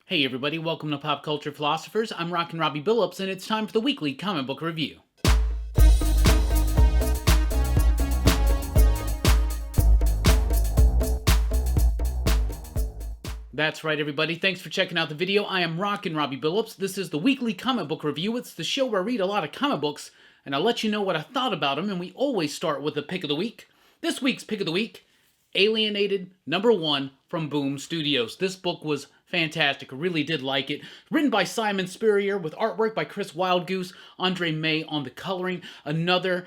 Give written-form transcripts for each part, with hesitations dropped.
Hey everybody, welcome to Pop Culture Philosophers. I'm Rockin Robbie Billups, and it's time for the weekly comic book review. That's right, everybody. Thanks for checking out the video. I am Rockin Robbie Billups. This is the weekly comic book review. It's the show where I read a lot of comic books, and I'll let you know what I thought about them, and we always start with the pick of the week. This week's pick of the week, Alienated, #1 from Boom Studios. This book was fantastic. I really did like it. Written by Simon Spurrier with artwork by Chris Wildgoose, Andre May on the coloring. Another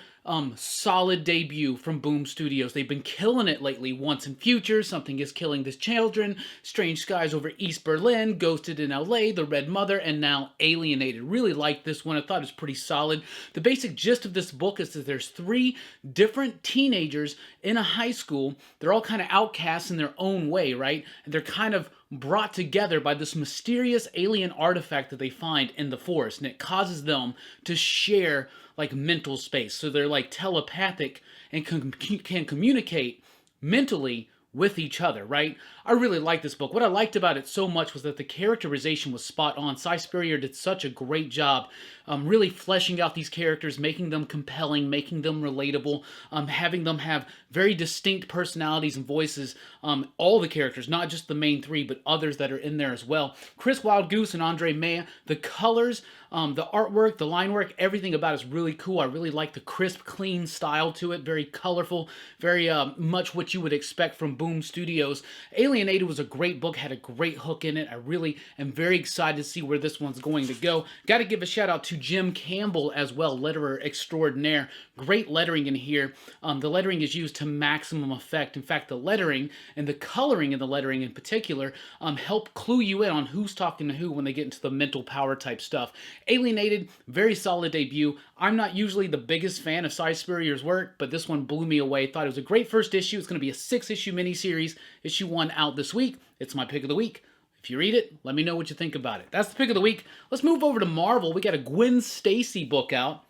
solid debut from Boom Studios. They've been killing it lately. Once in Future, Something is Killing the Children, Strange Skies Over East Berlin, Ghosted in LA, The Red Mother, and now Alienated. Really liked this one. I thought it was pretty solid. The basic gist of this book is that there's 3 different teenagers in a high school. They're all kind of outcasts in their own way, right? And they're kind of brought together by this mysterious alien artifact that they find in the forest, and it causes them to share like mental space. So they're like telepathic and can communicate mentally with each other, right? I really like this book. What I liked about it so much was that the characterization was spot on. Cy Spurrier did such a great job really fleshing out these characters, making them compelling, making them relatable, having them have very distinct personalities and voices. All the characters, not just the main 3, but others that are in there as well. Chris Wildgoose and Andre May, the colors, the artwork, the line work, everything about it is really cool. I really like the crisp, clean style to it. Very colorful, very much what you would expect from Boom Studios. Alienated was a great book, had a great hook in it. I really am very excited to see where this one's going to go. Got to give a shout out to Jim Campbell as well, letterer extraordinaire. Great lettering in here. The lettering is used to maximum effect. In fact, the lettering and the coloring in the lettering in particular help clue you in on who's talking to who when they get into the mental power type stuff. Alienated, very solid debut. I'm not usually the biggest fan of Cy Spurrier's work, but this one blew me away. Thought it was a great first issue. It's going to be a 6-issue miniseries. Issue 1 out this week. It's my pick of the week. If you read it, let me know what you think about it. That's the pick of the week. Let's move over to Marvel. We got a Gwen Stacy book out.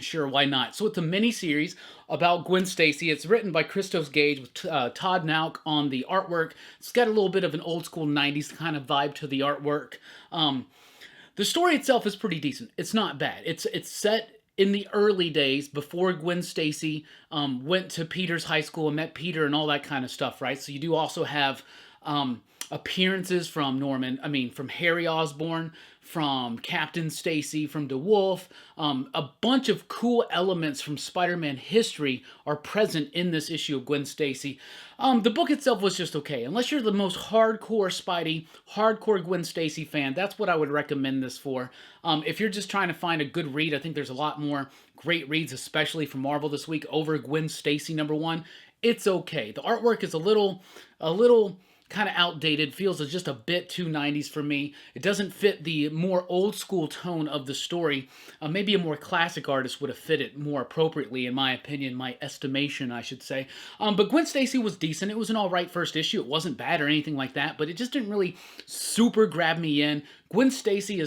Sure, why not? So it's a mini-series about Gwen Stacy. It's written by Christos Gage with Todd Nauck on the artwork. It's got a little bit of an old-school 90s kind of vibe to the artwork. The story itself is pretty decent. It's not bad. It's set in the early days before Gwen Stacy went to Peter's high school and met Peter and all that kind of stuff, right? So you do also have appearances from from Harry Osborn, from Captain Stacy, from DeWolf. A bunch of cool elements from Spider-Man history are present in this issue of Gwen Stacy. The book itself was just okay. Unless you're the most hardcore Spidey, hardcore Gwen Stacy fan, that's what I would recommend this for. If you're just trying to find a good read, I think there's a lot more great reads, especially from Marvel this week, over Gwen Stacy #1. It's okay. The artwork is a little kind of outdated, feels just a bit too 90s for me. It doesn't fit the more old school tone of the story. Maybe a more classic artist would have fit it more appropriately, in my opinion, my estimation, I should say. But Gwen Stacy was decent. It was an alright first issue. It wasn't bad or anything like that, but it just didn't really super grab me in. Gwen Stacy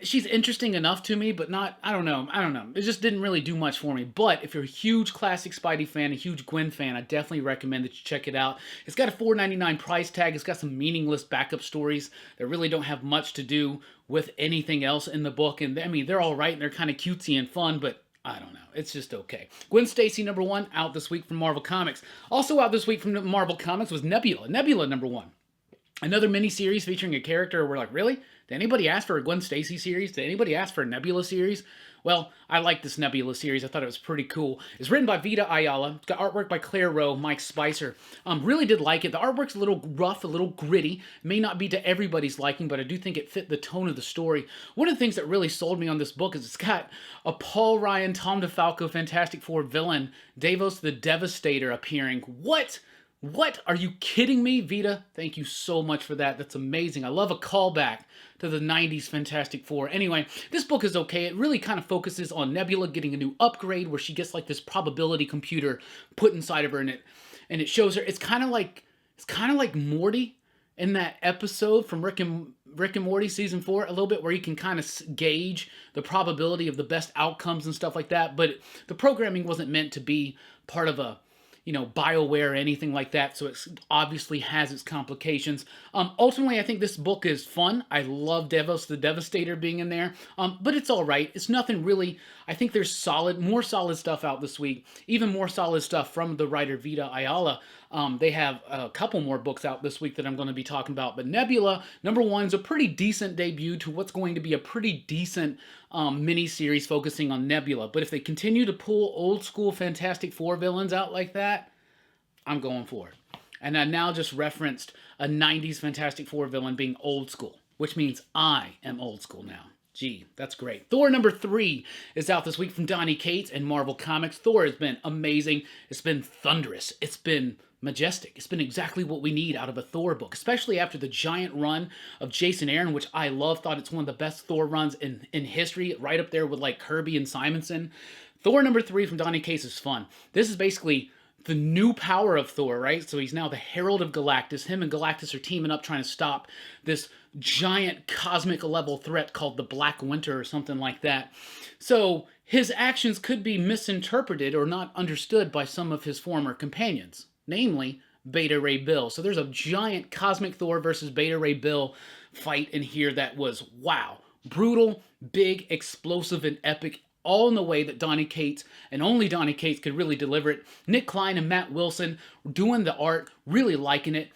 she's interesting enough to me, but not, I don't know. It just didn't really do much for me. But if you're a huge classic Spidey fan, a huge Gwen fan, I definitely recommend that you check it out. It's got a $4.99 price tag. It's got some meaningless backup stories that really don't have much to do with anything else in the book. And I mean, they're all right and they're kind of cutesy and fun, but I don't know. It's just okay. Gwen Stacy #1 out this week from Marvel Comics. Also out this week from Marvel Comics was Nebula. Nebula #1. Another miniseries featuring a character we're like, really? Did anybody ask for a Gwen Stacy series? Did anybody ask for a Nebula series? Well, I like this Nebula series. I thought it was pretty cool. It's written by Vita Ayala. It's got artwork by Claire Rowe, Mike Spicer. Really did like it. The artwork's a little rough, a little gritty. May not be to everybody's liking, but I do think it fit the tone of the story. One of the things that really sold me on this book is it's got a Paul Ryan, Tom DeFalco Fantastic Four villain, Davos the Devastator, appearing. What? Are you kidding me, Vita? Thank you so much for that. That's amazing. I love a callback to the 90s Fantastic Four. Anyway, this book is okay. It really kind of focuses on Nebula getting a new upgrade where she gets like this probability computer put inside of her, and it shows her. It's kind of like Morty in that episode from Rick and Morty season 4 a little bit, where you can kind of gauge the probability of the best outcomes and stuff like that. But the programming wasn't meant to be part of a BioWare or anything like that, so it obviously has its complications. Ultimately, I think this book is fun. I love Devos the Devastator being in there, but it's all right. It's nothing really. I think there's more solid stuff out this week, even more solid stuff from the writer Vita Ayala. They have a couple more books out this week that I'm going to be talking about, but Nebula, #1, is a pretty decent debut to what's going to be a pretty decent mini-series focusing on Nebula. But if they continue to pull old-school Fantastic Four villains out like that, I'm going for it. And I now just referenced a 90s Fantastic Four villain being old school, which means I am old school now. Gee, that's great. Thor #3 is out this week from Donny Cates and Marvel Comics. Thor has been amazing. It's been thunderous. It's been majestic. It's been exactly what we need out of a Thor book, especially after the giant run of Jason Aaron, which I love. Thought it's one of the best Thor runs in history, right up there with like Kirby and Simonson. Thor #3 from Donny Cates is fun. This is basically the new power of Thor, right? So he's now the Herald of Galactus. Him and Galactus are teaming up trying to stop this giant cosmic level threat called the Black Winter or something like that. So his actions could be misinterpreted or not understood by some of his former companions, namely Beta Ray Bill. So there's a giant cosmic Thor versus Beta Ray Bill fight in here that was, wow, brutal, big, explosive, and epic, all in the way that Donny Cates, and only Donny Cates, could really deliver it. Nick Klein and Matt Wilson doing the art, really liking it.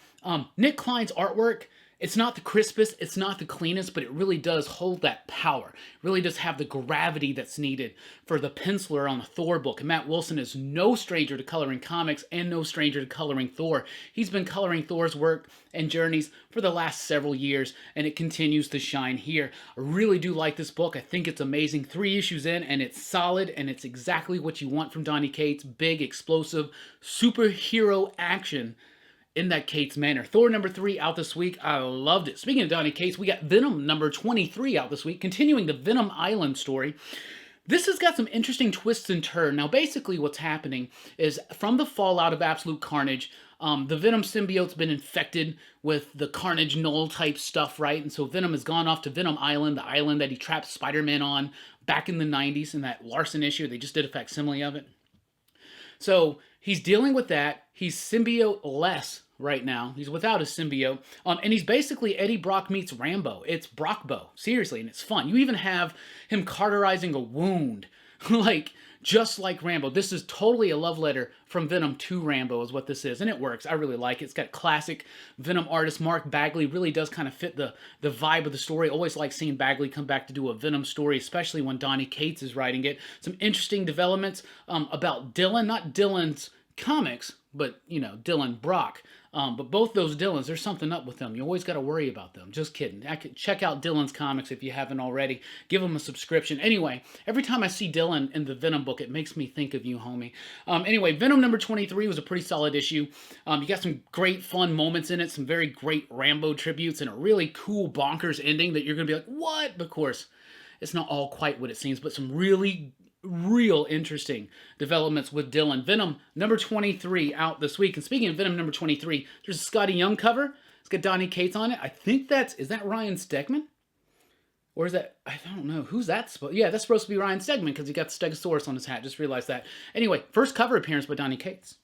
Nick Klein's artwork, it's not the crispest, it's not the cleanest, but it really does hold that power. It really does have the gravity that's needed for the penciler on the Thor book. And Matt Wilson is no stranger to coloring comics and no stranger to coloring Thor. He's been coloring Thor's work and journeys for the last several years, and it continues to shine here. I really do like this book. I think it's amazing. 3 issues in, and it's solid, and it's exactly what you want from Donny Cates. Big, explosive, superhero action in that Cates manner. Thor #3 out this week. I loved it. Speaking of Donny Cates, we got Venom #23 out this week, continuing the Venom Island story. This has got some interesting twists and turns. Now, basically what's happening is from the fallout of Absolute Carnage, the Venom symbiote's been infected with the Carnage Null type stuff, right? And so Venom has gone off to Venom Island, the island that he trapped Spider-Man on back in the 90s in that Larson issue. They just did a facsimile of it. So he's dealing with that. He's symbiote-less right now. He's without a symbiote. And he's basically Eddie Brock meets Rambo. It's Brockbo. Seriously, and it's fun. You even have him cauterizing a wound. Just like Rambo. This is totally a love letter from Venom to Rambo is what this is. And it works. I really like it. It's got classic Venom artist Mark Bagley. Really does kind of fit the vibe of the story. Always like seeing Bagley come back to do a Venom story, especially when Donny Cates is writing it. Some interesting developments about Dylan. Not Dylan's comics, but, Dylan Brock. But both those Dylans, there's something up with them. You always got to worry about them. Just kidding. Check out Dylan's comics if you haven't already. Give him a subscription. Anyway, every time I see Dylan in the Venom book, it makes me think of you, homie. Anyway, Venom #23 was a pretty solid issue. You got some great fun moments in it, some very great Rambo tributes, and a really cool bonkers ending that you're going to be like, what? But of course, it's not all quite what it seems, but some really real interesting developments with Dylan. Venom #23 out this week. And speaking of Venom #23, there's a Scotty Young cover. It's got Donny Cates on it. I think is that Ryan Stegman? Or is that, I don't know, who's that? Yeah, that's supposed to be Ryan Stegman because he got the Stegosaurus on his hat. Just realized that. Anyway, first cover appearance by Donny Cates.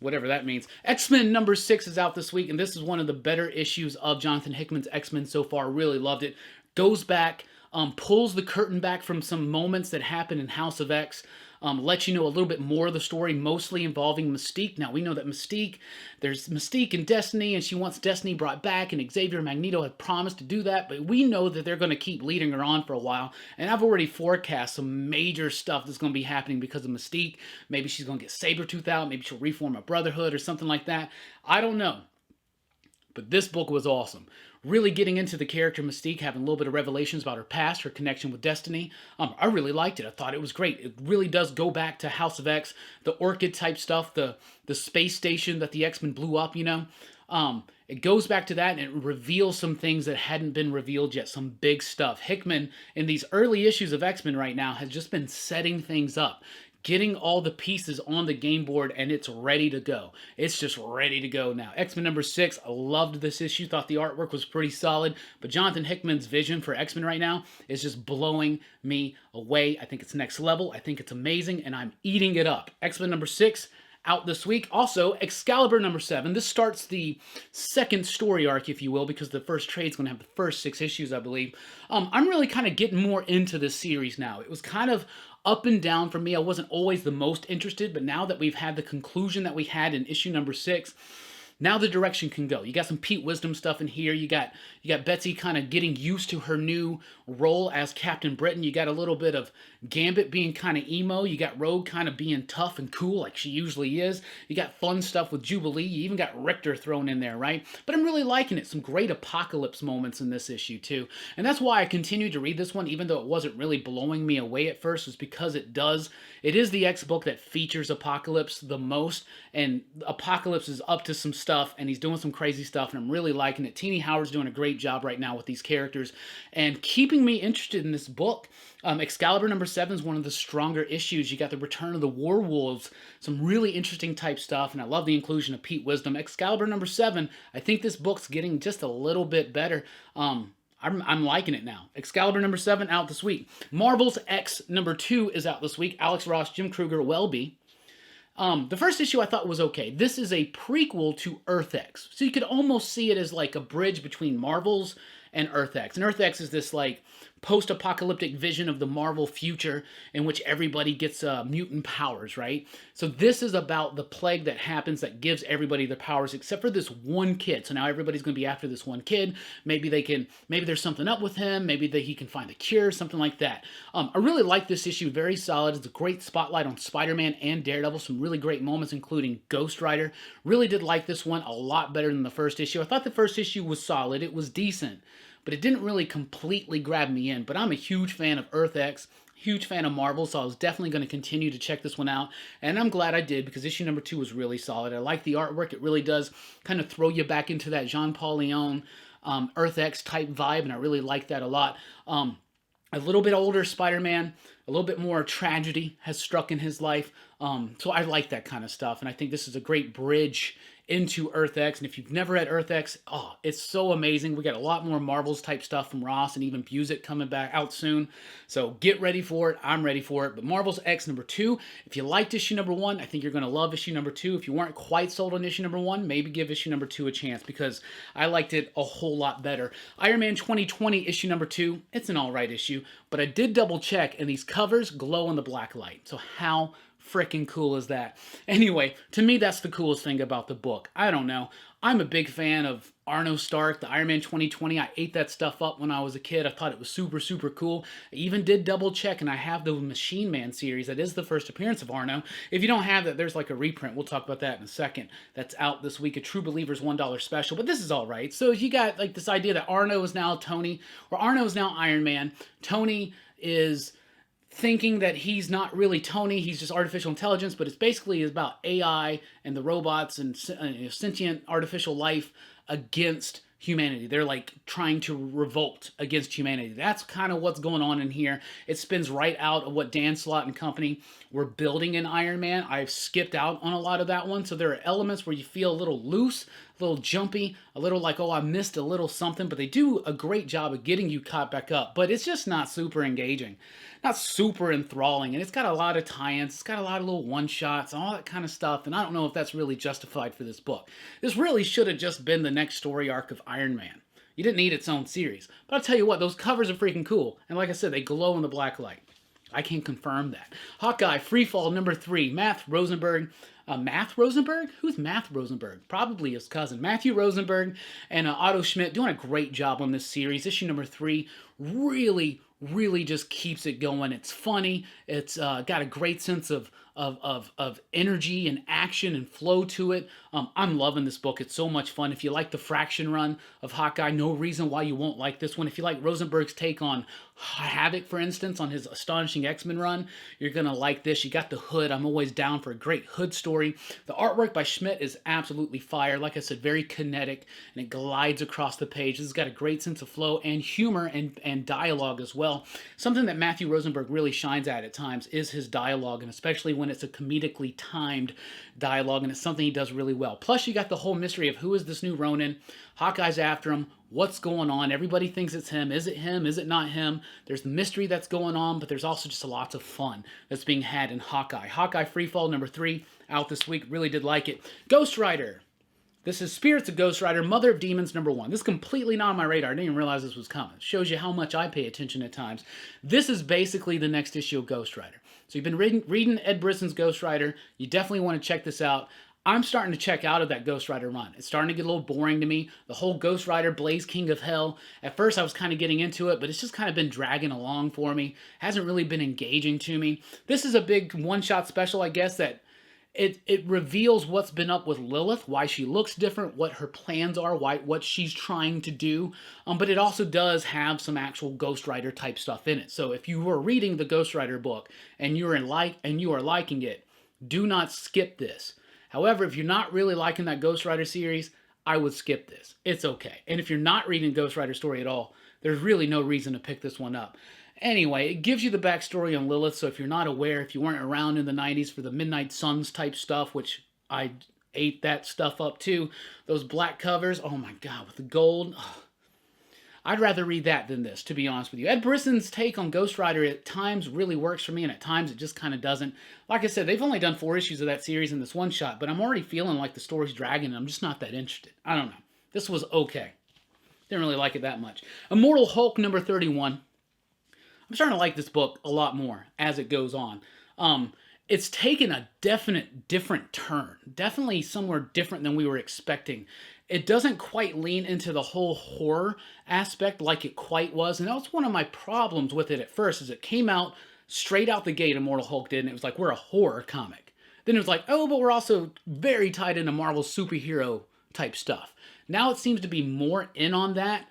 Whatever that means. X-Men #6 is out this week, and this is one of the better issues of Jonathan Hickman's X-Men so far. Really loved it. Goes back, pulls the curtain back from some moments that happened in House of X, lets you know a little bit more of the story, mostly involving Mystique. Now, we know that there's Mystique and Destiny, and she wants Destiny brought back, and Xavier and Magneto have promised to do that, but we know that they're going to keep leading her on for a while, and I've already forecast some major stuff that's going to be happening because of Mystique. Maybe she's going to get Sabretooth out, maybe she'll reform a Brotherhood or something like that. I don't know. But this book was awesome. Really getting into the character Mystique, having a little bit of revelations about her past, her connection with Destiny. I really liked it. I thought it was great. It really does go back to House of X, the Orchid type stuff, the space station that the X-Men blew up, It goes back to that, and it reveals some things that hadn't been revealed yet, some big stuff. Hickman, in these early issues of X-Men right now, has just been setting things up, getting all the pieces on the game board, and it's ready to go. It's just ready to go now. X-Men #6, I loved this issue, thought the artwork was pretty solid, but Jonathan Hickman's vision for X-Men right now is just blowing me away. I think it's next level. I think it's amazing, and I'm eating it up. X-Men #6 out this week. Also, Excalibur number 7. This starts the second story arc, if you will, because the first trade's going to have the first 6 issues, I believe. I'm really kind of getting more into this series now. It was kind of up and down for me. I wasn't always the most interested, but now that we've had the conclusion that we had in issue number 6, now the direction can go. You got some Pete Wisdom stuff in here. You got Betsy kind of getting used to her new role as Captain Britain. You got a little bit of Gambit being kind of emo. You got Rogue kind of being tough and cool like she usually is. You got fun stuff with Jubilee. You even got Richter thrown in there, right? But I'm really liking it. Some great apocalypse moments in this issue too. And that's why I continued to read this one, even though it wasn't really blowing me away at first, was because it is the X book that features Apocalypse the most, and Apocalypse is up to some stuff, and he's doing some crazy stuff, and I'm really liking it. Teenie Howard's doing a great job right now with these characters, and keeping me interested in this book. Excalibur number 7 is one of the stronger issues. You got the return of the Werewolves, some really interesting type stuff, and I love the inclusion of Pete Wisdom. Excalibur number 7, I think this book's getting just a little bit better. I'm liking it now. Excalibur number 7 out this week. Marvel's X number 2 is out this week. Alex Ross, Jim Krueger, Welby. The first issue I thought was okay. This is a prequel to Earth X. So you could almost see it as like a bridge between Marvel's and Earth X. And Earth X is this like post-apocalyptic vision of the Marvel future in which everybody gets mutant powers, right? So this is about the plague that happens that gives everybody their powers except for this one kid. So now everybody's going to be after this one kid. Maybe there's something up with him. Maybe he can find the cure, something like that. I really like this issue. Very solid. It's a great spotlight on Spider-Man and Daredevil. Some really great moments, including Ghost Rider. Really did like this one a lot better than the first issue. I thought the first issue was solid. It was decent, but it didn't really completely grab me in. But I'm a huge fan of Earth X, huge fan of Marvel, so I was definitely going to continue to check this one out. And I'm glad I did, because issue number 2 was really solid. I like the artwork. It really does kind of throw you back into that Jean-Paul Leon Earth X type vibe, and I really like that a lot. A little bit older Spider-Man, a little bit more tragedy has struck in his life. So I like that kind of stuff, and I think this is a great bridge into Earth X. And if you've never read Earth X, it's so amazing. We got a lot more Marvels type stuff from Ross and even Busick coming back out soon. So get ready for it. I'm ready for it. But Marvel's X number 2, if you liked issue number 1, I think you're going to love issue number 2. If you weren't quite sold on issue number 1, maybe give issue number 2 a chance, because I liked it a whole lot better. Ironman 2020 issue number 2, it's an alright issue, but I did double check, and these covers glow in the black light. So how freaking cool is that? Anyway, to me, that's the coolest thing about the book. I don't know. I'm a big fan of Arno Stark, the Ironman 2020. I ate that stuff up when I was a kid. I thought it was super, super cool. I even did double check, and I have the Machine Man series. That is the first appearance of Arno. If you don't have that, there's like a reprint. We'll talk about that in a second. That's out this week, a True Believers $1 special. But this is all right. So you got like this idea that Arno is now Tony, or Arno is now Iron Man. Tony is thinking that he's not really Tony, he's just artificial intelligence, but it's basically about AI and the robots and sentient artificial life against humanity. They're like trying to revolt against humanity. That's kind of what's going on in here. It spins right out of what Dan Slott and company were building in Iron Man. I've skipped out on a lot of that one, so there are elements where you feel a little loose, a little jumpy, a little like, oh, I missed a little something, but they do a great job of getting you caught back up. But it's just not super engaging, not super enthralling, and it's got a lot of tie-ins, it's got a lot of little one-shots, all that kind of stuff, and I don't know if that's really justified for this book. This really should have just been the next story arc of Iron Man. You didn't need its own series. But I'll tell you what, those covers are freaking cool, and like I said, they glow in the black light. I can confirm that. Hawkeye, Freefall, number 3, Matt Rosenberg. Matt Rosenberg? Who's Matt Rosenberg? Probably his cousin. Matthew Rosenberg and Otto Schmidt doing a great job on this series. Issue number 3 really just keeps it going. It's funny. It's got a great sense of energy and action and flow to it. I'm loving this book. It's so much fun. If you like the Fraction run of Hawkeye, no reason why you won't like this one. If you like Rosenberg's take on Havoc, for instance, on his Astonishing X-Men run, you're going to like this. You got the Hood. I'm always down for a great Hood story. The artwork by Schmidt is absolutely fire. Like I said, very kinetic, and it glides across the page. This has got a great sense of flow and humor and dialogue as well. Something that Matthew Rosenberg really shines at times is his dialogue, and especially when it's a comedically timed dialogue, and it's something he does really well. Plus, you got the whole mystery of who is this new Ronin. Hawkeye's after him. What's going on? Everybody thinks it's him. Is it him? Is it not him? There's the mystery that's going on, but there's also just lots of fun that's being had in Hawkeye. Hawkeye Freefall number 3 out this week. Really did like it. Ghost Rider. This is Spirits of Ghost Rider, Mother of Demons, #1. This is completely not on my radar. I didn't even realize this was coming. It shows you how much I pay attention at times. This is basically the next issue of Ghost Rider. So you've been reading Ed Brisson's Ghost Rider. You definitely want to check this out. I'm starting to check out of that Ghost Rider run. It's starting to get a little boring to me. The whole Ghost Rider, Blaze King of Hell. At first I was kind of getting into it, but it's just kind of been dragging along for me. Hasn't really been engaging to me. This is a big one-shot special, I guess, that it reveals what's been up with Lilith, why she looks different, what her plans are, what she's trying to do. But it also does have some actual Ghost Rider type stuff in it. So if you were reading the Ghost Rider book and you are liking it, do not skip this. However, if you're not really liking that Ghost Rider series, I would skip this. It's okay. And if you're not reading Ghost Rider story at all, there's really no reason to pick this one up. Anyway, it gives you the backstory on Lilith, so if you're not aware, if you weren't around in the 90s for the Midnight Suns type stuff, which I ate that stuff up too, those black covers, oh my god, with the gold, I'd rather read that than this, to be honest with you. Ed Brisson's take on Ghost Rider at times really works for me, and at times it just kind of doesn't. Like I said, they've only done 4 issues of that series in this one shot, but I'm already feeling like the story's dragging, and I'm just not that interested. I don't know. This was okay. Didn't really like it that much. Immortal Hulk #31. I'm starting to like this book a lot more as it goes on. It's taken a definite different turn. Definitely somewhere different than we were expecting. It doesn't quite lean into the whole horror aspect like it quite was. And that was one of my problems with it at first, is it came out straight out the gate, Immortal Hulk did, and it was like, we're a horror comic. Then it was like, oh, but we're also very tied into Marvel superhero type stuff. Now it seems to be more in on that,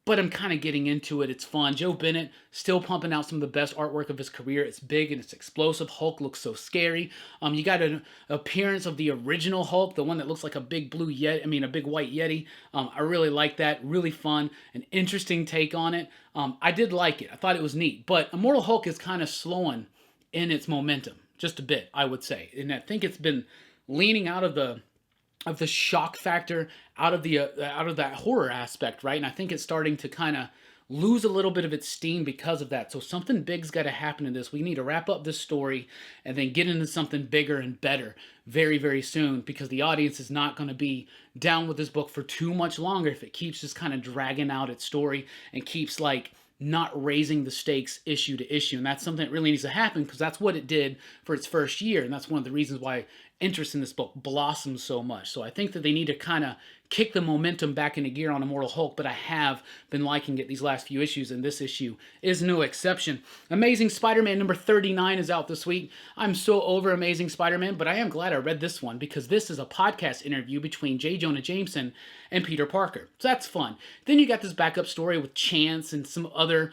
but I'm kind of getting into it. It's fun. Joe Bennett still pumping out some of the best artwork of his career. It's big and it's explosive. Hulk looks so scary. You got an appearance of the original Hulk, the one that looks like a big blue yeti. A big white yeti. I really like that. Really fun. An interesting take on it. I did like it. I thought it was neat. But Immortal Hulk is kind of slowing in its momentum, just a bit, I would say. And I think it's been leaning out of the shock factor, out of that horror aspect, right? And I think it's starting to kind of lose a little bit of its steam because of that. So something big's got to happen in this. We need to wrap up this story and then get into something bigger and better very, very soon, because the audience is not going to be down with this book for too much longer if it keeps just kind of dragging out its story and keeps like not raising the stakes issue to issue. And that's something that really needs to happen, because that's what it did for its first year. And that's one of the reasons why interest in this book blossoms so much. So I think that they need to kind of kick the momentum back into gear on Immortal Hulk, but I have been liking it these last few issues, and this issue is no exception. Amazing Spider-Man #39 is out this week. I'm so over Amazing Spider-Man, but I am glad I read this one, because this is a podcast interview between J. Jonah Jameson and Peter Parker. So that's fun. Then you got this backup story with Chance and some other,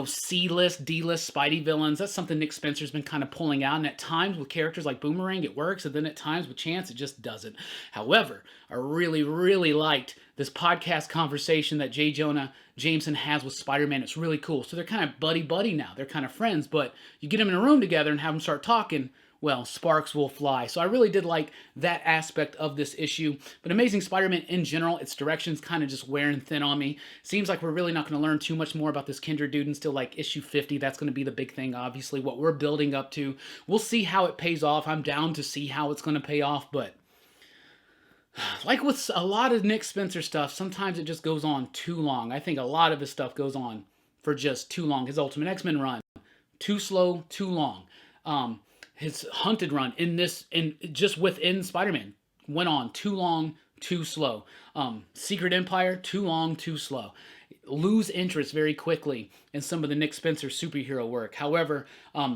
C-list, D-list Spidey villains. That's something Nick Spencer's been kind of pulling out, and at times with characters like Boomerang it works, and then at times with Chance it just doesn't. However, I really liked this podcast conversation that J. Jonah Jameson has with Spider-Man. It's really cool. So they're kind of buddy-buddy now. They're kind of friends, but you get them in a room together and have them start talking, well, sparks will fly. So I really did like that aspect of this issue. But Amazing Spider-Man in general, its direction's kind of just wearing thin on me. Seems like we're really not going to learn too much more about this Kindred dude until like issue 50. That's going to be the big thing, obviously, what we're building up to. We'll see how it pays off. I'm down to see how it's going to pay off, but like with a lot of Nick Spencer stuff, sometimes it just goes on too long. I think a lot of his stuff goes on for just too long. His Ultimate X-Men run, too slow, too long. His Hunted run just within Spider-Man went on too long, too slow. Secret Empire, too long, too slow. Lose interest very quickly in some of the Nick Spencer superhero work. However,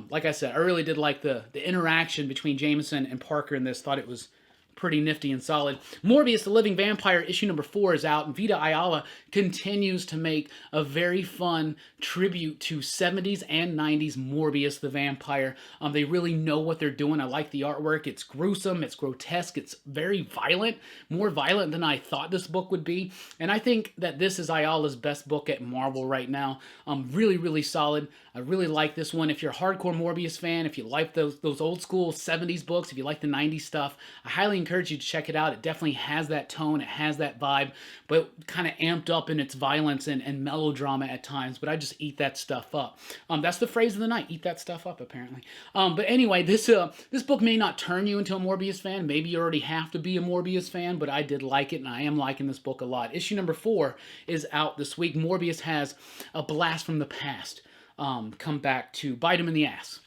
like I said, I really did like the interaction between Jameson and Parker in this. Thought it was pretty nifty and solid. Morbius, the Living Vampire, issue #4 is out, and Vita Ayala continues to make a very fun tribute to 70s and 90s Morbius the Vampire. They really know what they're doing. I like the artwork. It's gruesome, it's grotesque, it's very violent, more violent than I thought this book would be, and I think that this is Ayala's best book at Marvel right now. Really solid. I really like this one. If you're a hardcore Morbius fan, if you like those old school 70s books, if you like the 90s stuff, I highly encourage encourage you to check it out. It definitely has that tone, it has that vibe, but kind of amped up in its violence and melodrama at times, but I just eat that stuff up. That's the phrase of the night, eat that stuff up, apparently. But anyway, this book may not turn you into a Morbius fan. Maybe you already have to be a Morbius fan, but I did like it, and I am liking this book a lot. Issue number 4 is out this week. Morbius has a blast from the past come back to bite him in the ass.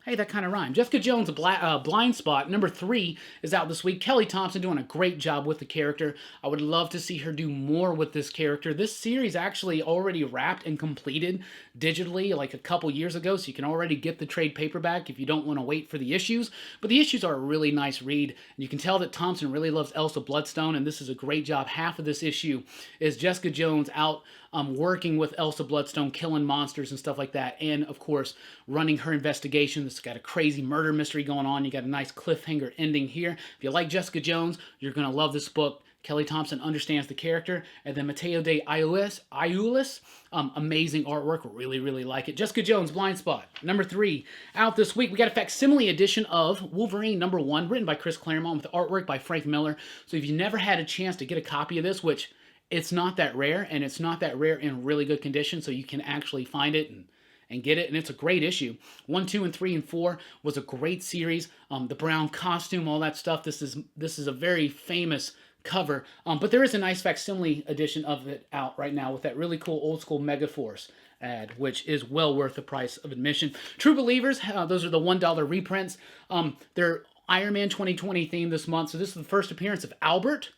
Hey, that kind of rhymed. Jessica Jones' Blind Spot, number 3, is out this week. Kelly Thompson doing a great job with the character. I would love to see her do more with this character. This series actually already wrapped and completed digitally like a couple years ago, so you can already get the trade paperback if you don't want to wait for the issues. But the issues are a really nice read, and you can tell that Thompson really loves Elsa Bloodstone, and this is a great job. Half of this issue is Jessica Jones out working with Elsa Bloodstone, killing monsters and stuff like that, and of course running her investigation. This has got a crazy murder mystery going on. You got a nice cliffhanger ending here. If you like Jessica Jones, you're going to love this book. Kelly Thompson understands the character. And then Mateo de Iulis, amazing artwork. Really, really like it. Jessica Jones, Blind Spot, number 3, out this week. We got a facsimile edition of Wolverine number 1, written by Chris Claremont with artwork by Frank Miller. So if you never had a chance to get a copy of this, which it's not that rare, and it's not that rare in really good condition, so you can actually find it and get it, and it's a great issue. 1, 2, and 3, and 4 was a great series. The brown costume, all that stuff. This is a very famous cover, but there is a nice facsimile edition of it out right now with that really cool old school Megaforce ad, which is well worth the price of admission. True Believers, those are the $1 reprints. They're Ironman 2020 themed this month, so this is the first appearance of Albert.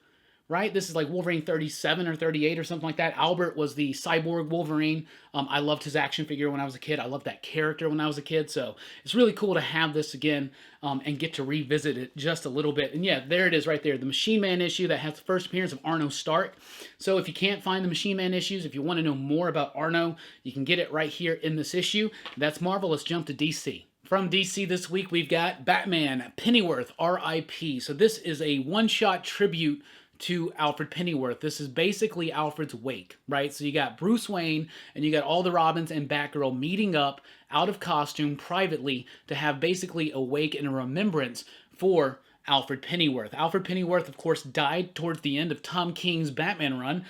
Right? This is like Wolverine 37 or 38 or something like that. Albert was the cyborg Wolverine. I loved his action figure when I was a kid. I loved that character when I was a kid. So it's really cool to have this again and get to revisit it just a little bit. And yeah, there it is right there. The Machine Man issue that has the first appearance of Arno Stark. So if you can't find the Machine Man issues, if you want to know more about Arno, you can get it right here in this issue. That's Marvel. Let's jump to DC. From DC this week, we've got Batman, Pennyworth RIP. So this is a one-shot tribute to Alfred Pennyworth. This is basically Alfred's wake, right? So you got Bruce Wayne and you got all the Robins and Batgirl meeting up out of costume privately to have basically a wake and a remembrance for Alfred Pennyworth. Alfred Pennyworth, of course, died towards the end of Tom King's Batman run.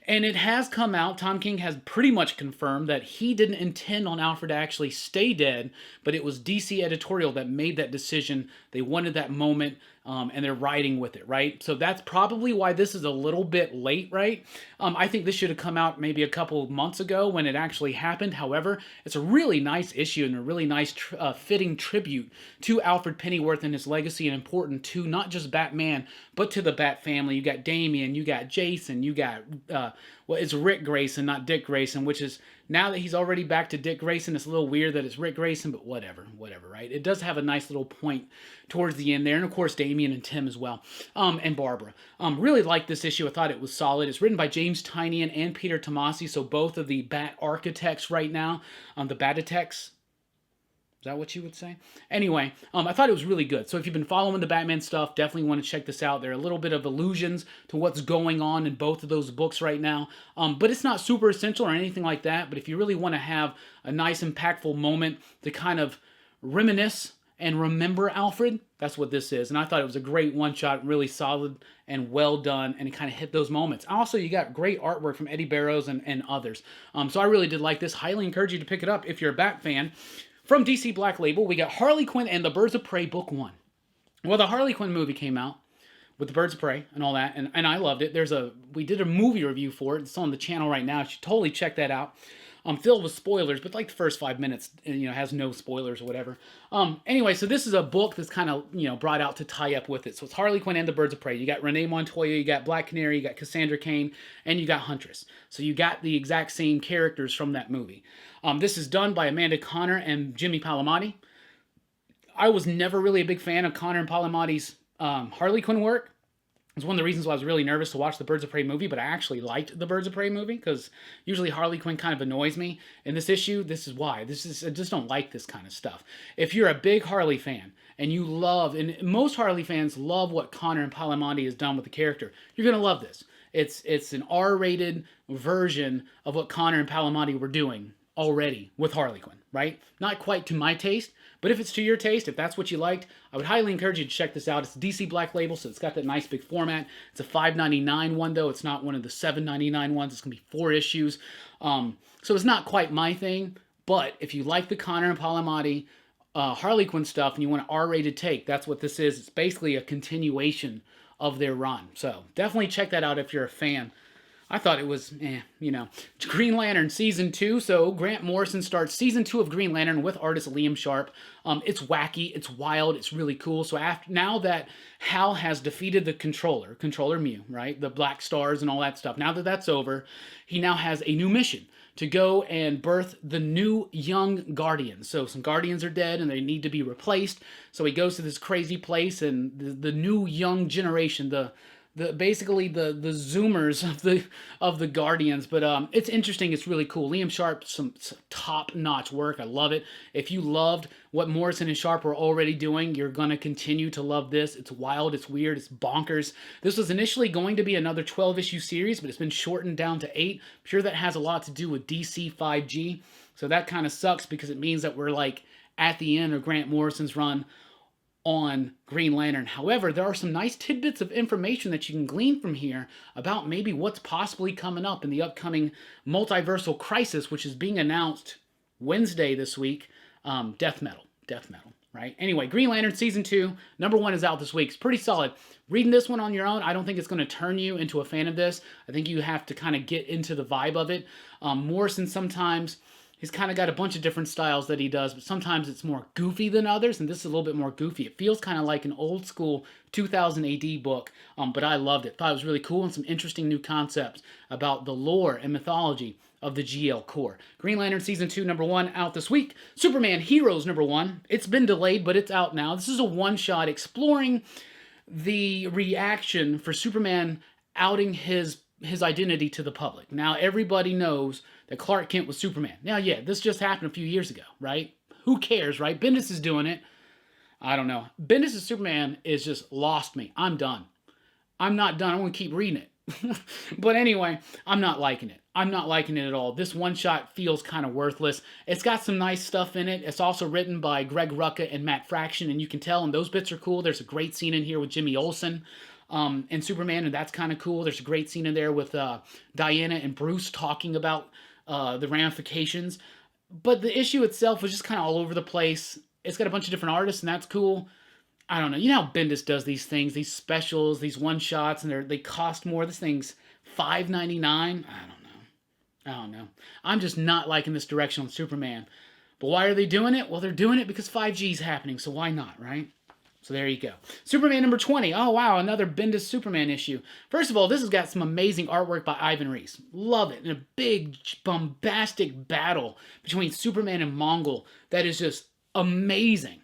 And it has come out, Tom King has pretty much confirmed that he didn't intend on Alfred to actually stay dead, but it was DC editorial that made that decision. They wanted that moment, and they're riding with it, right? So that's probably why this is a little bit late, right? I think this should have come out maybe a couple of months ago when it actually happened. However, it's a really nice issue and a really nice fitting tribute to Alfred Pennyworth and his legacy, and important to not just Batman, but to the Bat family. You got Damian, you got Jason, you got it's Rick Grayson, not Dick Grayson, which is, now that he's already back to Dick Grayson, it's a little weird that it's Rick Grayson, but whatever, right? It does have a nice little point towards the end there, and of course Damian and Tim as well, and Barbara. Really liked this issue. I thought it was solid. It's written by James Tynion and Peter Tomasi, so both of the Bat architects right now, the Batitechs. Is that what you would say? Anyway, I thought it was really good. So if you've been following the Batman stuff, definitely want to check this out. There are a little bit of allusions to what's going on in both of those books right now. But it's not super essential or anything like that. But if you really want to have a nice, impactful moment to kind of reminisce and remember Alfred, that's what this is. And I thought it was a great one-shot, really solid and well done, and it kind of hit those moments. Also, you got great artwork from Eddie Barrows and others. So I really did like this. Highly encourage you to pick it up if you're a Bat fan. From DC Black Label, we got Harley Quinn and the Birds of Prey, Book 1. Well, the Harley Quinn movie came out with the Birds of Prey and all that, and I loved it. We did a movie review for it. It's on the channel right now. You should totally check that out. Filled with spoilers, but like the first 5 minutes, has no spoilers or whatever. Anyway, so this is a book that's kind of, brought out to tie up with it. So it's Harley Quinn and the Birds of Prey. You got Renee Montoya, you got Black Canary, you got Cassandra Cain, and you got Huntress. So you got the exact same characters from that movie. This is done by Amanda Conner and Jimmy Palmiotti. I was never really a big fan of Conner and Palmiotti's Harley Quinn work. It's one of the reasons why I was really nervous to watch the Birds of Prey movie, but I actually liked the Birds of Prey movie, because usually Harley Quinn kind of annoys me. In this issue, this is why. I just don't like this kind of stuff. If you're a big Harley fan, and you love, and most Harley fans love what Conner and Palmiotti has done with the character, you're going to love this. It's an R-rated version of what Conner and Palmiotti were doing already with Harley Quinn, right? Not quite to my taste, but if it's to your taste, if that's what you liked, I would highly encourage you to check this out. It's DC Black Label, so it's got that nice big format. It's a $5.99 one, though. It's not one of the $7.99 ones. It's going to be 4 issues. So it's not quite my thing, but if you like the Connor and Palamati Harley Quinn stuff and you want an R-rated take, that's what this is. It's basically a continuation of their run. So definitely check that out if you're a fan. I thought it was, Green Lantern Season 2. So Grant Morrison starts Season 2 of Green Lantern with artist Liam Sharp. It's wacky, it's wild, it's really cool. So now that Hal has defeated the Controller Mew, right? The Black Stars and all that stuff. Now that that's over, he now has a new mission to go and birth the new young Guardians. So some Guardians are dead and they need to be replaced. So he goes to this crazy place and the new young generation, basically the Zoomers of the Guardians, but it's interesting. It's really cool. Liam Sharp, some top-notch work. I love it. If you loved what Morrison and Sharp were already doing, you're gonna continue to love this. It's wild. It's weird. It's bonkers. This was initially going to be another 12-issue series, but it's been shortened down to 8. I'm sure that has a lot to do with DC 5G. So that kind of sucks because it means that we're like at the end of Grant Morrison's run on Green Lantern. However, there are some nice tidbits of information that you can glean from here about maybe what's possibly coming up in the upcoming multiversal crisis, which is being announced Wednesday this week. Death Metal, right? Anyway, Green Lantern Season 2, number 1 is out this week. It's pretty solid. Reading this one on your own, I don't think it's going to turn you into a fan of this. I think you have to kind of get into the vibe of it. Morrison sometimes, he's kind of got a bunch of different styles that he does, but sometimes it's more goofy than others, and this is a little bit more goofy. It feels kind of like an old school 2000 AD book, but I loved it. Thought it was really cool and some interesting new concepts about the lore and mythology of the GL Corps. Green Lantern Season 2, number 1, out this week. Superman Heroes, number 1. It's been delayed, but it's out now. This is a one-shot exploring the reaction for Superman outing his identity to the public. Now, everybody knows that Clark Kent was Superman. Now, yeah, this just happened a few years ago, right? Who cares, right? Bendis is doing it. I don't know. Bendis' Superman is just lost me. I'm done. I'm not done. I want to keep reading it. But anyway, I'm not liking it. I'm not liking it at all. This one-shot feels kind of worthless. It's got some nice stuff in it. It's also written by Greg Rucka and Matt Fraction, and you can tell, and those bits are cool. There's a great scene in here with Jimmy Olsen and Superman, and that's kind of cool. There's a great scene in there with Diana and Bruce talking about the ramifications. But the issue itself was just kind of all over the place. It's got a bunch of different artists, and that's cool. I don't know. You know how Bendis does these things, these specials, these one-shots, and they cost more. This thing's $5.99. I don't know. I'm just not liking this direction on Superman. But why are they doing it? Well, they're doing it because 5G is happening, so why not, right? So there you go. Superman number 20. Oh, wow, another Bendis Superman issue. First of all, this has got some amazing artwork by Ivan Reis. Love it. And a big, bombastic battle between Superman and Mongol that is just amazing.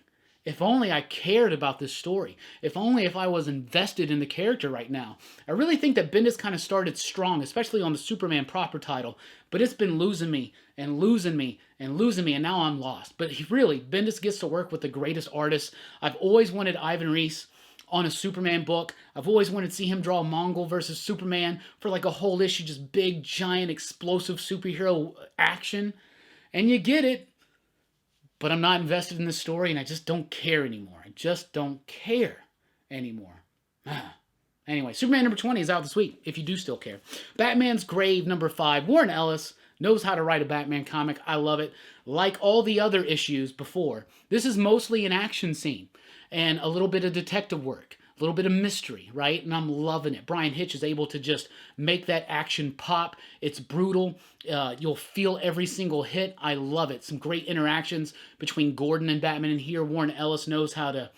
If only I cared about this story. If only if I was invested in the character right now. I really think that Bendis kind of started strong, especially on the Superman proper title, but it's been losing me, and now I'm lost. But really, Bendis gets to work with the greatest artists. I've always wanted Ivan Reis on a Superman book. I've always wanted to see him draw Mongol versus Superman for like a whole issue, just big, giant, explosive superhero action. And you get it. But I'm not invested in the story, and I just don't care anymore. Anyway, Superman number 20 is out this week, if you do still care. Batman's Grave number 5. Warren Ellis knows how to write a Batman comic. I love it. Like all the other issues before, this is mostly an action scene and a little bit of detective work. A little bit of mystery, right? And I'm loving it. Brian Hitch is able to just make that action pop. It's brutal. You'll feel every single hit. I love it. Some great interactions between Gordon and Batman. And here, Warren Ellis knows how to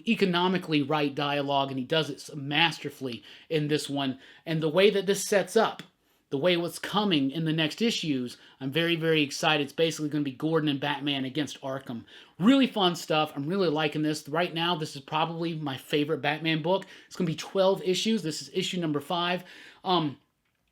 economically write dialogue, and he does it masterfully in this one. And the way that this sets up, the way what's coming in the next issues, I'm very, very excited. It's basically going to be Gordon and Batman against Arkham. Really fun stuff. I'm really liking this. Right now, this is probably my favorite Batman book. It's going to be 12 issues. This is issue number 5.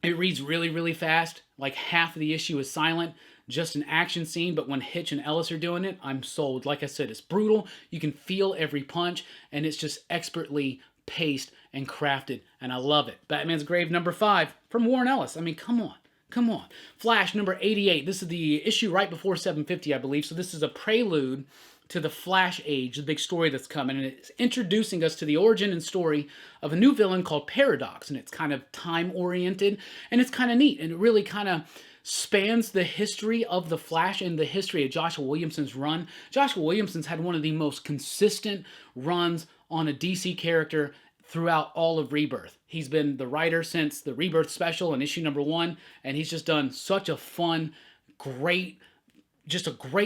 It reads really, really fast. Like half of the issue is silent, just an action scene, but when Hitch and Ellis are doing it, I'm sold. Like I said, it's brutal. You can feel every punch, and it's just expertly paced and crafted, and I love it. Batman's Grave number 5 from Warren Ellis. I mean, come on. Come on. Flash number 88. This is the issue right before 750, I believe. So this is a prelude to the Flash Age, the big story that's coming. And it's introducing us to the origin and story of a new villain called Paradox. And it's kind of time-oriented. And it's kind of neat. And it really kind of spans the history of the Flash and the history of Joshua Williamson's run. Joshua Williamson's had one of the most consistent runs on a DC character throughout all of Rebirth. He's been the writer since the Rebirth special in issue number 1, and he's just done such a fun, great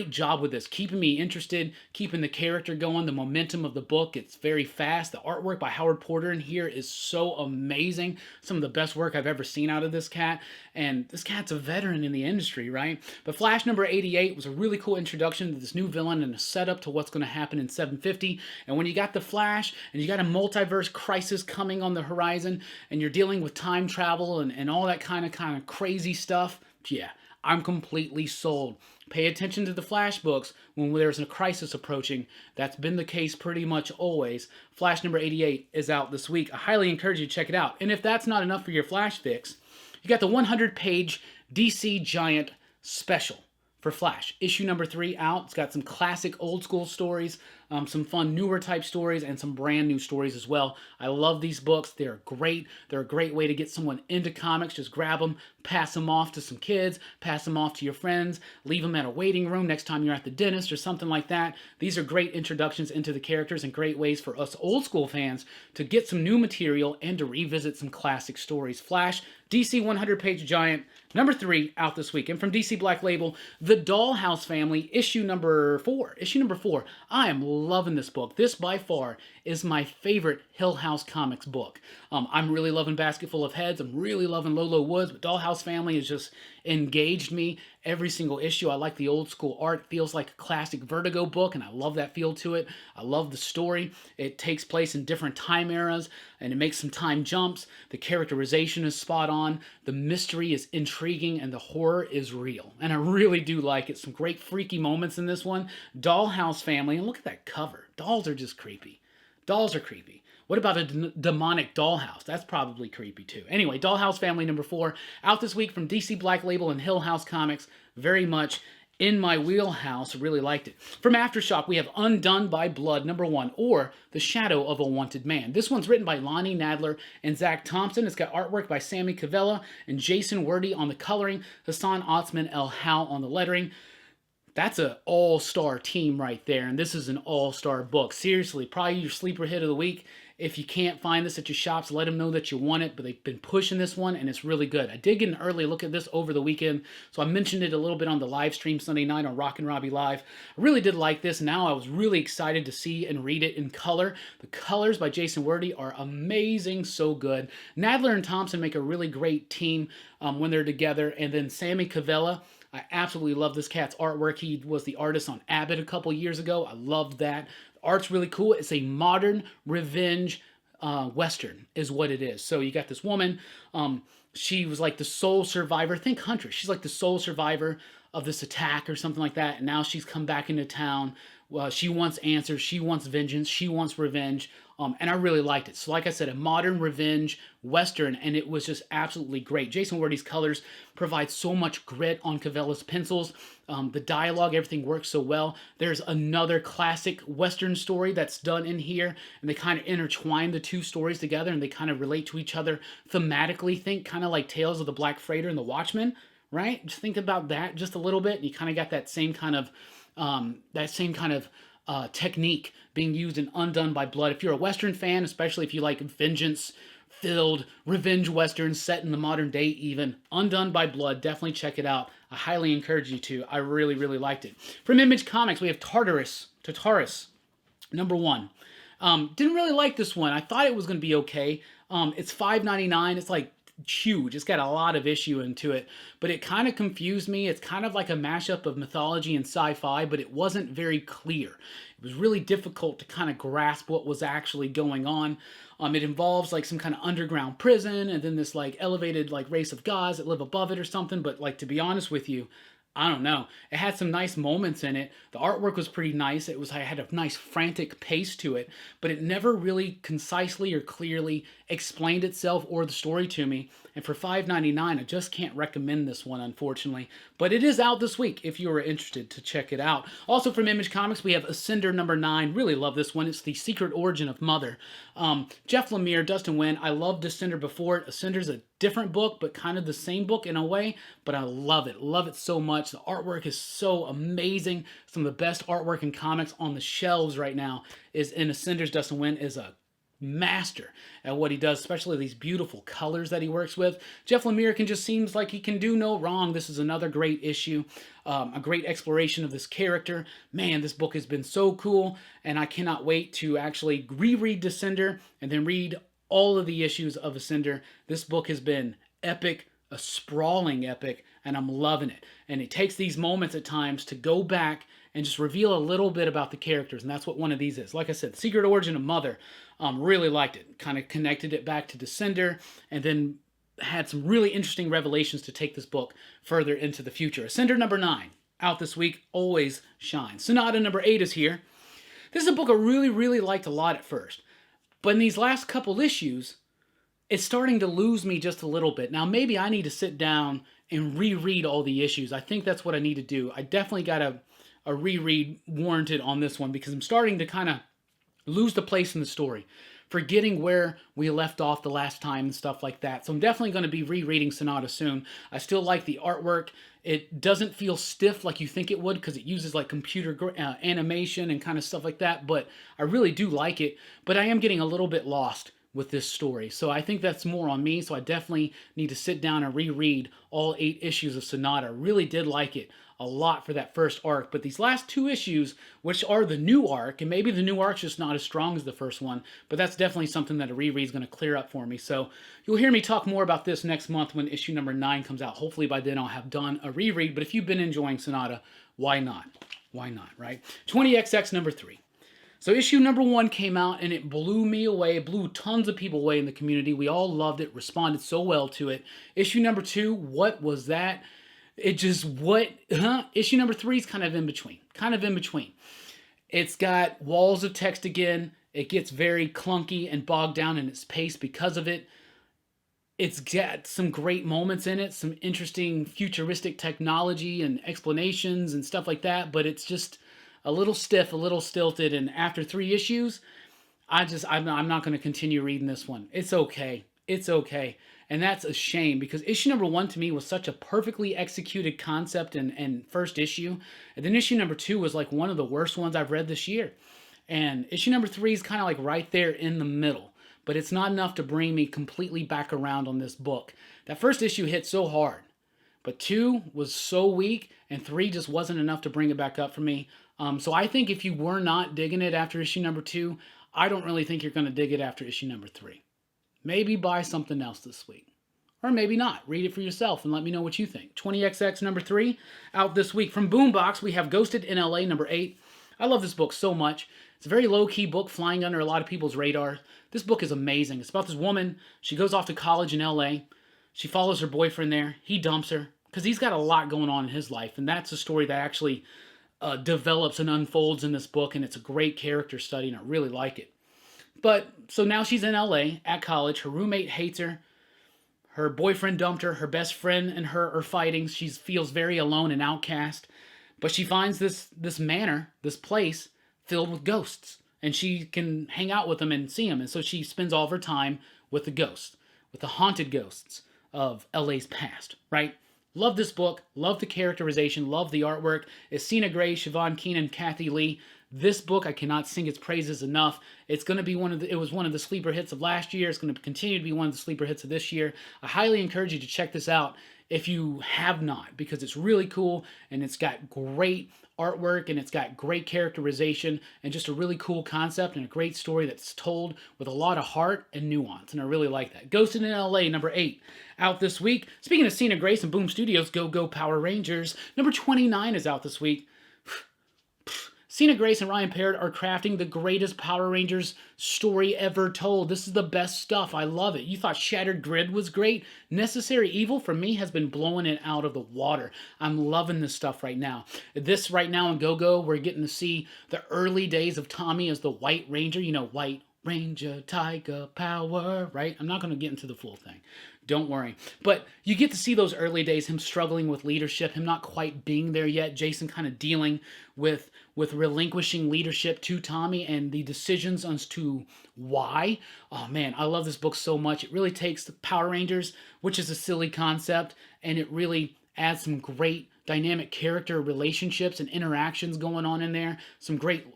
job with this, keeping me interested, keeping the character going, the momentum of the book. It's very fast. The artwork by Howard Porter in here is so amazing. Some of the best work I've ever seen out of this cat, and this cat's a veteran in the industry, right? But Flash number 88 was a really cool introduction to this new villain and a setup to what's going to happen in 750. And when you got the Flash, and you got a multiverse crisis coming on the horizon, and you're dealing with time travel and all that kind of crazy stuff, yeah, I'm completely sold. Pay attention to the Flash books when there's a crisis approaching. That's been the case pretty much always. Flash number 88 is out this week. I highly encourage you to check it out. And if that's not enough for your Flash fix, you got the 100-page DC Giant special for Flash. Issue number 3 out. It's got some classic old school stories, some fun newer type stories, and some brand new stories as well. I love these books. They're great. They're a great way to get someone into comics. Just grab them, pass them off to some kids, pass them off to your friends, leave them at a waiting room next time you're at the dentist or something like that. These are great introductions into the characters and great ways for us old school fans to get some new material and to revisit some classic stories. Flash, DC 100-page Giant, number 3, out this week. And from DC Black Label, The Dollhouse Family, issue number 4. Issue number 4. I am loving this book. This, by far, is my favorite Hill House Comics book. I'm really loving Basket Full of Heads. I'm really loving Lolo Woods, but Dollhouse Family has just engaged me every single issue. I like the old school art. It feels like a classic Vertigo book, and I love that feel to it. I love the story. It takes place in different time eras, and it makes some time jumps. The characterization is spot on. The mystery is intriguing, and the horror is real. And I really do like it. Some great freaky moments in this one. Dollhouse Family, and look at that cover. Dolls are just creepy. Dolls are creepy. What about a demonic dollhouse? That's probably creepy too. Anyway, Dollhouse Family number 4, out this week from DC Black Label and Hill House Comics. Very much in my wheelhouse. Really liked it. From Aftershock, we have Undone by Blood number 1, or The Shadow of a Wanted Man. This one's written by Lonnie Nadler and Zach Thompson. It's got artwork by Sammy Cavella and Jason Wordie on the coloring, Hassan Otsman El Howe on the lettering. That's an all-star team right there, and this is an all-star book. Seriously, probably your sleeper hit of the week. If you can't find this at your shops, let them know that you want it, but they've been pushing this one, and it's really good. I did get an early look at this over the weekend, so I mentioned it a little bit on the live stream Sunday night on Rockin Robbie Live. I really did like this. Now I was really excited to see and read it in color. The colors by Jason Wordie are amazing, so good. Nadler and Thompson make a really great team when they're together, and then Sammy Cavella, I absolutely love this cat's artwork. He was the artist on Abbott a couple years ago. I loved that. The art's really cool. It's a modern revenge Western is what it is. So you got this woman. She was like the sole survivor. Think Huntress. She's like the sole survivor of this attack or something like that. And now she's come back into town. Well, she wants answers. She wants vengeance. She wants revenge. And I really liked it. So like I said, a modern revenge Western, and it was just absolutely great. Jason Wordie's colors provide so much grit on Cavella's pencils. The dialogue, everything works so well. There's another classic Western story that's done in here, and they kind of intertwine the two stories together, and they kind of relate to each other thematically. Think kind of like Tales of the Black Freighter and the Watchmen, right? Just think about that just a little bit, and you kind of got that same kind of technique being used in Undone by Blood. If you're a Western fan, especially if you like vengeance-filled revenge Westerns set in the modern day even, Undone by Blood, definitely check it out. I highly encourage you to. I really, really liked it. From Image Comics, we have Tartarus, number 1. Didn't really like this one. I thought it was going to be okay. It's $5.99. It's like huge. It's got a lot of issue into it, but it kind of confused me. It's kind of like a mashup of mythology and sci-fi, but it wasn't very clear. It was really difficult to kind of grasp what was actually going on. It involves like some kind of underground prison and then this like elevated like race of gods that live above it or something, but like to be honest with you, I don't know. It had some nice moments in it. The artwork was pretty nice. I had a nice frantic pace to it, but it never really concisely or clearly explained itself or the story to me. And for $5.99, I just can't recommend this one, unfortunately. But it is out this week if you are interested to check it out. Also from Image Comics, we have Ascender number 9. Really love this one. It's The Secret Origin of Mother. Jeff Lemire, Dustin Nguyen. I loved Ascender before it. Ascender's a different book, but kind of the same book in a way, but I love it. Love it so much. The artwork is so amazing. Some of the best artwork in comics on the shelves right now is in Ascender's. Dustin Nguyen is a master at what he does, especially these beautiful colors that he works with. Jeff Lemire just seems like he can do no wrong. This is another great issue, a great exploration of this character. Man, this book has been so cool, and I cannot wait to actually reread Descender and then read all of the issues of Ascender. This book has been epic, a sprawling epic, and I'm loving it. And it takes these moments at times to go back and just reveal a little bit about the characters, and that's what one of these is. Like I said, Secret Origin of Mother, really liked it. Kind of connected it back to Descender, and then had some really interesting revelations to take this book further into the future. Ascender number 9, out this week, always shines. Sonata number 8 is here. This is a book I really liked a lot at first. But in these last couple issues, it's starting to lose me just a little bit. Now, maybe I need to sit down and reread all the issues. I think that's what I need to do. I definitely got a reread warranted on this one because I'm starting to kind of lose the place in the story, forgetting where we left off the last time and stuff like that. So I'm definitely going to be rereading Sonata soon. I still like the artwork. It doesn't feel stiff like you think it would because it uses like computer animation and kind of stuff like that, but I really do like it. But I am getting a little bit lost with this story, so I think that's more on me, so I definitely need to sit down and reread all 8 issues of Sonata. Really did like it a lot for that first arc, but these last 2 issues, which are the new arc, and maybe the new arc's just not as strong as the first one, but that's definitely something that a reread is going to clear up for me. So you'll hear me talk more about this next month when issue number 9 comes out. Hopefully by then I'll have done a reread, but if you've been enjoying Sonata, why not? Why not, right? 20XX number 3. So issue number 1 came out and it blew me away. It blew tons of people away in the community. We all loved it, responded so well to it. Issue number 2, what was that? Issue number 3 is kind of in between. It's got walls of text again. It gets very clunky and bogged down in its pace because of it. It's got some great moments in it, some interesting futuristic technology and explanations and stuff like that, but it's just a little stiff, a little stilted, and after 3 issues, I'm not going to continue reading this one. It's okay. And that's a shame because issue number 1 to me was such a perfectly executed concept and first issue. And then issue number 2 was like one of the worst ones I've read this year. And issue number 3 is kind of like right there in the middle. But it's not enough to bring me completely back around on this book. That first issue hit so hard. But 2 was so weak, and 3 just wasn't enough to bring it back up for me. So I think if you were not digging it after issue number 2, I don't really think you're going to dig it after issue number 3. Maybe buy something else this week. Or maybe not. Read it for yourself and let me know what you think. 20XX number 3, out this week. From Boombox, we have Ghosted in LA number 8. I love this book so much. It's a very low-key book flying under a lot of people's radar. This book is amazing. It's about this woman. She goes off to college in LA. She follows her boyfriend there. He dumps her because he's got a lot going on in his life. And that's a story that actually develops and unfolds in this book. And it's a great character study, and I really like it. But, so now she's in LA at college. Her roommate hates her. Her boyfriend dumped her. Her best friend and her are fighting. She feels very alone and outcast. But she finds this manor, this place, filled with ghosts. And she can hang out with them and see them. And so she spends all of her time with the ghosts, with the haunted ghosts of LA's past, right? Love this book. Love the characterization. Love the artwork. It's Sina Gray, Siobhan Keenan, Kathy Lee. This book, I cannot sing its praises enough. It's going to be it was one of the sleeper hits of last year. It's going to continue to be one of the sleeper hits of this year. I highly encourage you to check this out if you have not, because it's really cool and it's got great artwork and it's got great characterization and just a really cool concept and a great story that's told with a lot of heart and nuance, and I really like that. Ghosted in LA, number 8, out this week. Speaking of Sina Grace and Boom Studios, Go Go Power Rangers, number 29 is out this week. Cena Grace and Ryan Parrott are crafting the greatest Power Rangers story ever told. This is the best stuff. I love it. You thought Shattered Grid was great? Necessary Evil, for me, has been blowing it out of the water. I'm loving this stuff right now. This right now in Go-Go, we're getting to see the early days of Tommy as the White Ranger. You know, White Ranger, Tiger Power, right? I'm not going to get into the full thing. Don't worry. But you get to see those early days, him struggling with leadership, him not quite being there yet, Jason kind of dealing with relinquishing leadership to Tommy and the decisions as to why. Oh man, I love this book so much. It really takes the Power Rangers, which is a silly concept, and it really adds some great dynamic character relationships and interactions going on in there. Some great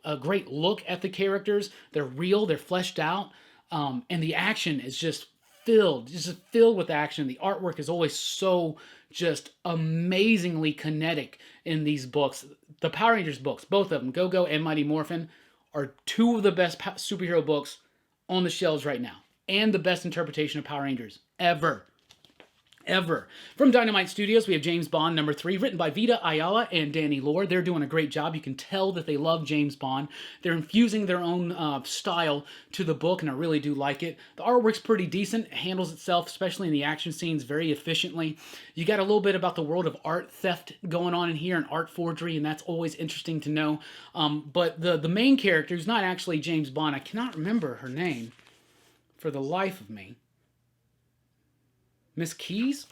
look at the characters. They're real, they're fleshed out, and the action is just filled with action. The artwork is always so just amazingly kinetic in these books. The Power Rangers books, both of them, Go-Go and Mighty Morphin, are two of the best superhero books on the shelves right now, and the best interpretation of Power Rangers ever. From Dynamite Studios, we have James Bond #3, written by Vita Ayala and Danny Lore. They're doing a great job. You can tell that they love James Bond. They're infusing their own style to the book, and I really do like it. The artwork's pretty decent. It handles itself, especially in the action scenes, very efficiently. You got a little bit about the world of art theft going on in here, and art forgery, and that's always interesting to know. But the main character, who's not actually James Bond, I cannot remember her name for the life of me. Miss Keys?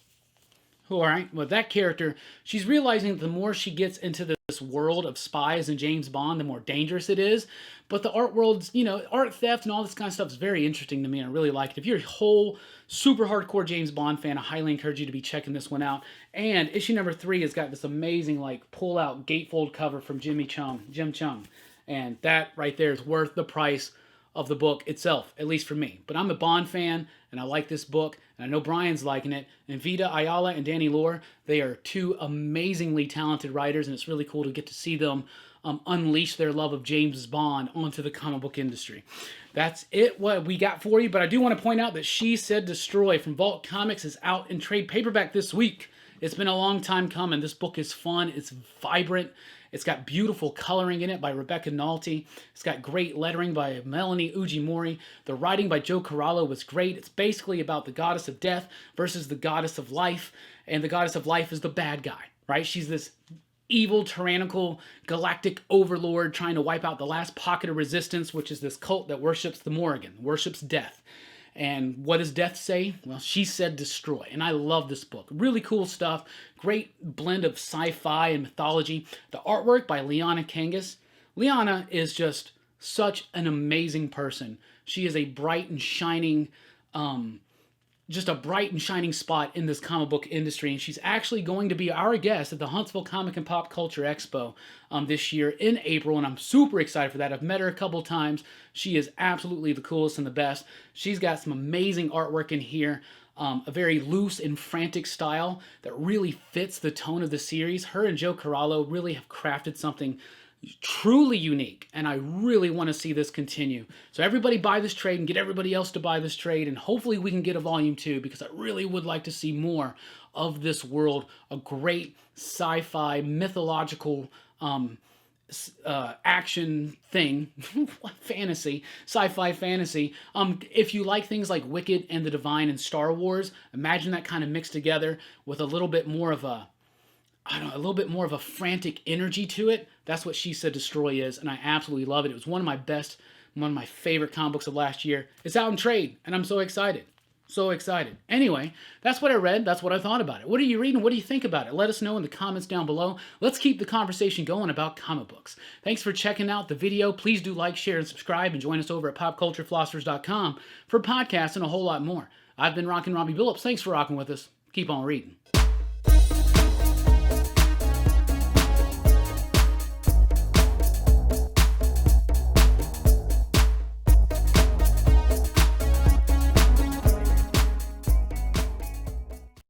All right, well, that character, she's realizing that the more she gets into this world of spies and James Bond, the more dangerous it is. But the art world's, you know, art theft and all this kind of stuff is very interesting to me, and I really like it. If you're a whole super hardcore James Bond fan, I highly encourage you to be checking this one out. And issue #3 has got this amazing, like, pull-out gatefold cover from Jim Chung. And that right there is worth the price of the book itself, at least for me. But I'm a Bond fan, and I like this book, and I know Brian's liking it. And Vita Ayala and Danny Lore, they are two amazingly talented writers, and it's really cool to get to see them unleash their love of James Bond onto the comic book industry. That's it, what we got for you, but I do want to point out that She Said Destroy from Vault Comics is out in trade paperback this week. It's been a long time coming. This book is fun. It's vibrant. It's got beautiful coloring in it by Rebecca Nalty. It's got great lettering by Melanie Ujimori. The writing by Joe Corallo was great. It's basically about the goddess of death versus the goddess of life. And the goddess of life is the bad guy, right? She's this evil, tyrannical, galactic overlord trying to wipe out the last pocket of resistance, which is this cult that worships the Morrigan, worships death. And what does death say? Well, she said destroy. And I love this book. Really cool stuff. Great blend of sci-fi and mythology. The artwork by Liana Kangas. Liana is just such an amazing person. She is a bright and shining, just a bright and shining spot in this comic book industry. And she's actually going to be our guest at the Huntsville Comic and Pop Culture Expo this year in April. And I'm super excited for that. I've met her a couple times. She is absolutely the coolest and the best. She's got some amazing artwork in here. A very loose and frantic style that really fits the tone of the series. Her and Joe Corallo really have crafted something truly unique, and I really want to see this continue. So everybody buy this trade and get everybody else to buy this trade, and hopefully we can get a volume 2, because I really would like to see more of this world. A great sci-fi, mythological action thing, fantasy, sci-fi fantasy. If you like things like Wicked and the Divine and Star Wars, imagine that kind of mixed together with a little bit more of a frantic energy to it. That's what She Said Destroy is, and I absolutely love it. It was one of my favorite comic books of last year. It's out in trade, and I'm so excited. So excited. Anyway, that's what I read. That's what I thought about it. What are you reading? What do you think about it? Let us know in the comments down below. Let's keep the conversation going about comic books. Thanks for checking out the video. Please do like, share, and subscribe, and join us over at popculturephilosophers.com for podcasts and a whole lot more. I've been Rockin Robbie Billups. Thanks for rocking with us. Keep on reading.